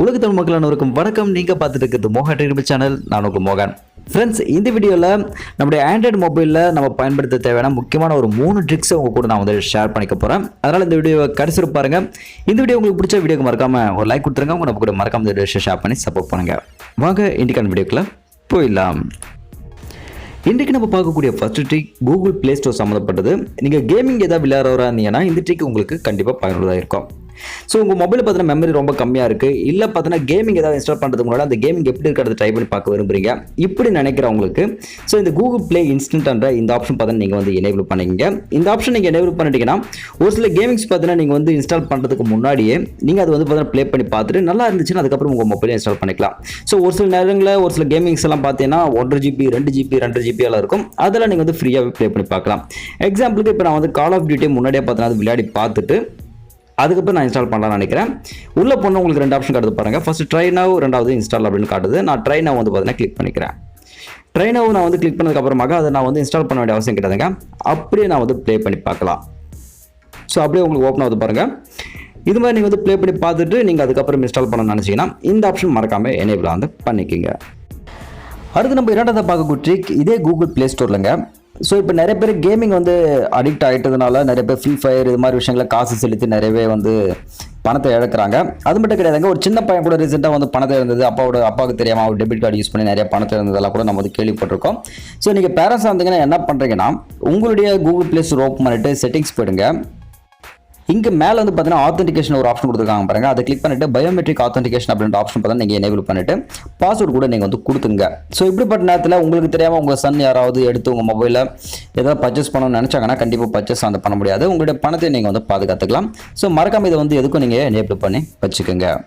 உலக தமிழ் மக்கள் அனைவருக்கும் வணக்கம். நீங்கள் பார்த்துட்டு இருக்கிறது மோகன் சேனல். நான் உங்கள் மோகன். ஃப்ரெண்ட்ஸ், இந்த வீடியோவில் நம்முடைய ஆண்ட்ராய்டு மொபைலில் நம்ம பயன்படுத்த தேவையான முக்கியமான ஒரு 3 ட்ரிக்ஸை உங்கள் கூட நான் வந்து ஷேர் பண்ணிக்க போகிறேன். அதனால் இந்த வீடியோவை கடைசி பாருங்கள். இந்த வீடியோ உங்களுக்கு பிடிச்ச வீடியோக்கு மறக்காமல் ஒரு லைக் கொடுத்துருங்க. உங்கள் நம்ம கூட மறக்காம இந்த வீடியோ ஷேர் பண்ணி சப்போர்ட் பண்ணுங்கள். வாங்க இன்றைக்கான வீடியோக்குள்ளே போயிடலாம். இன்றைக்கு நம்ம பார்க்கக்கூடிய first trick Google play store சம்மந்தப்பட்டது. நீங்கள் கேமிங் ஏதாவது விளையாடுறா இருந்தீங்கன்னா இந்த ட்ரிக் உங்களுக்கு கண்டிப்பாக பயனுள்ளதாக இருக்கும். ஸோ உங்கள் மொபைலில் பார்த்தீங்கன்னா மெமரி ரொம்ப கம்மியாக இருக்குது, இல்லை பார்த்தீங்கன்னா கேமிங் ஏதாவது இன்ஸ்டால் பண்ணுறதுக்கு முன்னாடி அந்த கேமிங் எப்படி இருக்கிறத ட்ரை பண்ணி பார்க்க விரும்புறீங்க இப்படி நினைக்கிறவங்களுக்கு ஸோ இந்த கூகுள் பிளே இன்ஸ்டன்ட்ன்ற இந்த ஆப்ஷன் பார்த்தீங்கன்னா நீங்கள் வந்து எனேபிள் பண்ணிக்கிங்க. இந்த ஆப்ஷன் நீங்கள் எனேபிள் பண்ணிட்டீங்கன்னா ஒரு சில கேமிங்ஸ் பார்த்தீங்கன்னா நீங்கள் வந்து இன்ஸ்டால் பண்ணுறதுக்கு முன்னாடியே நீங்கள் அது வந்து பார்த்தீங்கன்னா ப்ளே பண்ணி பார்த்துட்டு நல்லா இருந்துச்சுன்னா அதுக்கப்புறம் உங்கள் மொபைலில் இன்ஸ்டால் பண்ணிக்கலாம். ஸோ ஒரு சில நேரங்களில் ஒரு சில கேமிங்ஸ் எல்லாம் பார்த்தீங்கன்னா 1.5 GB 2 GB 2.5 GB எல்லாம் இருக்கும். அதெல்லாம் நீங்கள் வந்து ஃப்ரீயாகவே ப்ளே பண்ணி பார்க்கலாம். எக்ஸாம்பிளுக்கு இப்போ நான் வந்து கால் ஆஃப் டியூட்டி முன்னாடியே பார்த்தீங்கன்னா அது விளையாடி பார்த்துட்டு அதுக்கப்புறம் நான் இன்ஸ்டால் பண்ணலாம்னு நினைக்கிறேன். உள்ளே போனால் உங்களுக்கு 2 ஆப்ஷன் காட்டுது பாருங்கள். ஃபர்ஸ்ட் ட்ரை நவ், ரெண்டாவது இன்ஸ்டால் அப்படின்னு காட்டுது. நான் ட்ரை நவ் வந்து பார்த்தீங்கன்னா கிளிக் பண்ணிக்கிறேன். ட்ரை நவ் நான் வந்து கிளிக் பண்ணதுக்கப்புறமாக அதை நான் வந்து இன்ஸ்டால் பண்ண வேண்டிய அவசியம் கிடையாதுங்க. அப்படியே நான் வந்து ப்ளே பண்ணி பார்க்கலாம். ஸோ அப்படியே உங்களுக்கு ஓப்பன் ஆகுது பாருங்கள். இது மாதிரி நீங்கள் வந்து ப்ளே பண்ணி பார்த்துட்டு நீங்கள் அதுக்கப்புறம் இன்ஸ்டால் பண்ணணும்னு நினச்சிங்கன்னா இந்த ஆப்ஷன் மறக்காமல் எனேபிள் வந்து பண்ணிக்கோங்க. அடுத்து நம்ம இரண்டாவது பார்க்கக்கூடிய ட்ரிக் இதே கூகுள் பிளே ஸ்டோர்லங்க. ஸோ இப்போ நிறைய பேர் கேமிங் வந்து அடிக்ட் ஆகிட்டதுனால நிறைய பேர் ஃப்ரீ ஃபயர் இது மாதிரி விஷயங்களை காசு செலுத்தி நிறையவே வந்து பணத்தை இழக்கிறாங்க. அது மட்டும் கிடையாதுங்க, ஒரு சின்ன பையன் கூட ரீசெண்டாக வந்து பணத்தை இருந்தது, அப்பாவுக்கு தெரியாமல் அவர் டெபிட் கார்டு யூஸ் பண்ணி நிறைய பணத்தை இருந்ததெல்லாம் கூட நம்ம வந்து கேள்விப்பட்டிருக்கோம். ஸோ நீங்கள் பேரண்ட்ஸாக இருந்தீங்கன்னா என்ன பண்ணுறீங்கன்னா உங்களுடைய கூகுள் பிளே ஸ்டோர் ஓப்பன் பண்ணிட்டு செட்டிங்ஸ் போயிடுங்க. இங்கே மேலே வந்து பார்த்தீங்கன்னா ஆத்தென்டிகேஷன் ஒரு ஆப்ஷன் கொடுத்துருக்காங்க பாருங்க. அதை கிளிக் பண்ணிட்டு பயோமெட்ரிக் ஆத்தென்டிகேஷன் அப்படின்ற ஆப்ஷன் பார்த்தா நீங்கள் எனேபிள் பண்ணிட்டு பாஸ்வேர்டு கூட நீங்கள் வந்து கொடுத்துங்க. ஸோ இப்படிப்பட்ட நேரத்தில் உங்களுக்கு தெரியாமல் உங்கள் சன் யாராவது எடுத்து உங்கள் மொபைலில் ஏதாவது பர்ச்சேஸ் பண்ணணும்னு நினச்சாங்கன்னா கண்டிப்பாக பர்ச்சேஸ் வந்து பண்ண முடியாது. உங்களுடைய பணத்தை நீங்கள் வந்து பாதுகாத்துக்கலாம். ஸோ மறக்காம இதை வந்து எதுக்கும் நீங்கள் எனேபிள் பண்ணி வச்சுக்கோங்க.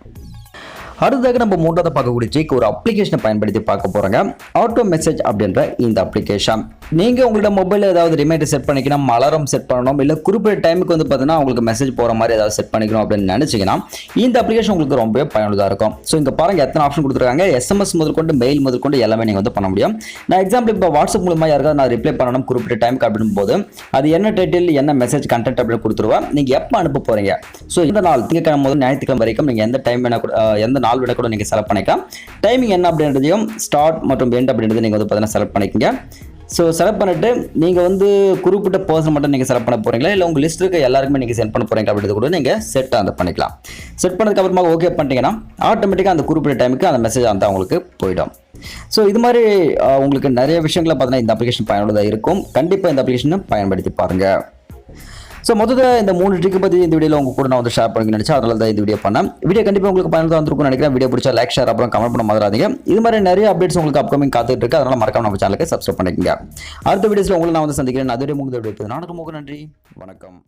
அடுத்ததாக நம்ம மூன்றாவது பார்க்கக்கூடிய ட்ரிக் ஒரு அப்ளிகேஷனை பயன்படுத்தி பார்க்க போகிறோங்க. ஆட்டோ மெசேஜ் அப்படின்ற இந்த அப்ளிகேஷன். நீங்கள் உங்களோட மொபைலில் ஏதாவது ரிமைண்டர் செட் பண்ணிக்கணும், அலாரம் செட் பண்ணணும், இல்லை குறிப்பிட்ட டைமுக்கு வந்து பார்த்தீங்கன்னா உங்களுக்கு மெசேஜ் போகிற மாதிரி ஏதாவது செட் பண்ணிக்கணும் அப்படின்னு நினச்சிங்கன்னா இந்த அப்ளிகேஷன் உங்களுக்கு ரொம்பவே பயனுள்ளதாக இருக்கும். ஸோ இங்கே பாருங்கள் எத்தனை ஆப்ஷன் கொடுத்துருக்காங்க. SMS முதற்கொண்டு மெயில் முதற்கொண்டு எல்லாமே நீங்கள் வந்து பண்ண முடியும். நான் எக்ஸாம்பிள் இப்போ வாட்ஸ்அப் மூலமாக யாருக்காவது நான் ரிப்ளை பண்ணணும் குறிப்பிட்ட டைமுக்கு அப்படின் போது அது என்ன டைட்டில் என்ன மெசேஜ் கண்டென்ட் அப்படின்னு கொடுத்துருவேன். நீங்கள் எப்போ அனுப்ப போகிறீங்க. ஸோ இந்த நாள் திங்கக்கிழமை முதல் ஞாயிற்றுக்கிழமை வரைக்கும் நீங்கள் எந்த டைம் வேணா எந்த நாள் விட கூட நீங்கள் செலக்ட் பண்ணிக்கலாம். டைமிங் என்ன அப்படின்றதையும் ஸ்டார்ட் மற்றும் எண்ட் அப்படின்றது நீங்கள் வந்து பார்த்தீங்கன்னா செலக்ட் பண்ணிக்கங்க. ஸோ செலக்ட் பண்ணிட்டு நீங்கள் வந்து குறிப்பிட்ட பர்சன் மட்டும் நீங்கள் செலக்ட் பண்ண போகிறீங்களா இல்லை உங்கள் லிஸ்ட் இருக்க எல்லாருக்குமே நீங்கள் சென்ட் பண்ண போகிறீங்க அப்படின்றது கூட நீங்கள் செட் அந்த பண்ணிக்கலாம். செட் பண்ணதுக்கு அப்புறமா ஓகே பண்ணிட்டீங்கன்னா ஆட்டோமேட்டிக்காக அந்த குறிப்பிட்ட டைமுக்கு அந்த மெசேஜ் அந்த உங்களுக்கு போயிடும். ஸோ இது மாதிரி உங்களுக்கு நிறைய விஷயங்களை பார்த்தீங்கன்னா இந்த அப்ளிகேஷன் பயனுள்ளதாக இருக்கும். கண்டிப்பாக இந்த அப்ளிகேஷனை பயன்படுத்தி பாருங்கள். ஸோ மொத்தத்தில் இந்த 3 ட்ரிக் பற்றி இந்த வீடியோவில் உங்க கூட நான் வந்து ஷேர் பண்ணி நினச்சேன். அதனால தான் இந்த வீடியோ பண்ணேன். வீடியோ கண்டிப்பாக உங்களுக்கு பயனுள்ளதாக வந்திருக்கும்னு நினைக்கிறேன். வீடியோ பிடிச்சா லைக் ஷேர் அப்புறம் கமெண்ட் பண்ண மறந்துடாதீங்க. இது மாதிரி நிறைய அப்டேட்ஸ் உங்களுக்கு அப்கமிங் காத்துட்டு இருக்கு. அதனால மறக்காம நம்ம சேனலுக்கு சப்ஸ்கிரைப் பண்ணிக்கங்க. அடுத்த வீடியோஸில் உங்களை நான் வந்து சந்திக்கிறேன். அதுவரை உங்களுக்கு வீடியோ நானுக்கு நன்றி, வணக்கம்.